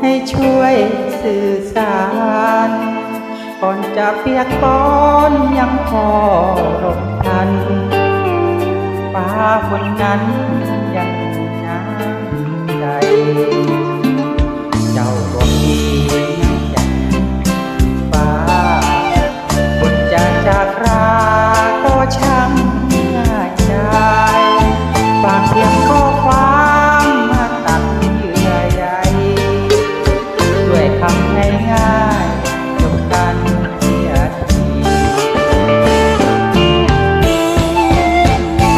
ให้ช่วยสื่อสารก่อนจะเปียกปอนยังพอหลบทันฟ้าคนนั้นยังน้ำใจเจ้าบอกดีน้ำใจฟ้าคนจะจากราก็ช่างง่ายใจฝากเพียงข้อความมาตัดเยื่อใยด้วยคำง่ายๆจบกันเสียที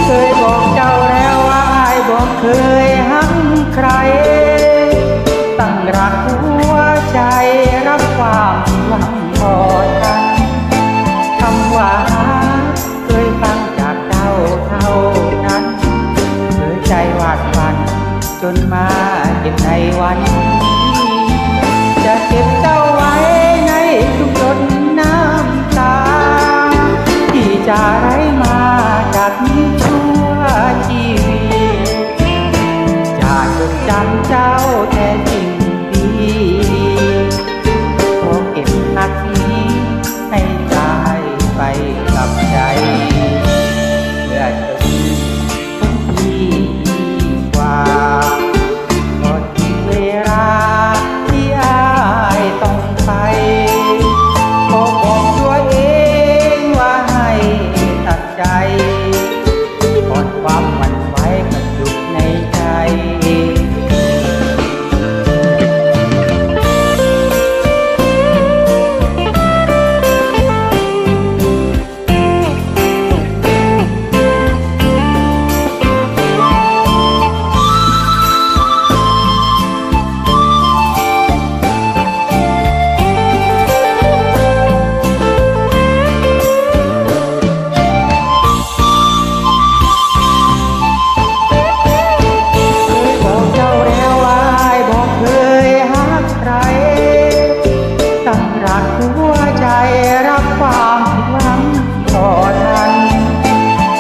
เคยบอกเจ้าแล้วว่าอ้ายบอกเคยหักใครตั้งรักหัวใจรับความหวังพอทันคำว่าเคยฟังจากเจ้าเท่านั้นเคยใจวาดฝันจนมาเก็บในวันนี้จะเก็บเจ้าไว้ในทุกหยดน้ำตาที่จะไหลมาจากนี้ชั่วชีวิตจะจดจำเจ้าแต่สิ่งดีขอเก็บนาทีให้ตายไปกับใจเพื่อจะมีคนที่ดีกว่าก่อนที่เวลาที่อ้ายต้องไปขอบอกตัวเองว่าให้ตัดใจก่อนความหวั่นไหวมันอยู่ในใจหัวใจรับความหวังต่อทัน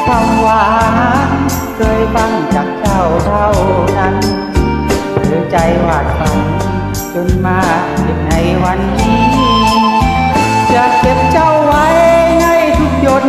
ความหวานเคยฟังจากเจ้าเท่านั้นเธอใจวาดฝันจนมาถึงในวันนี้จะเก็บเจ้าไว้ในทุกหยด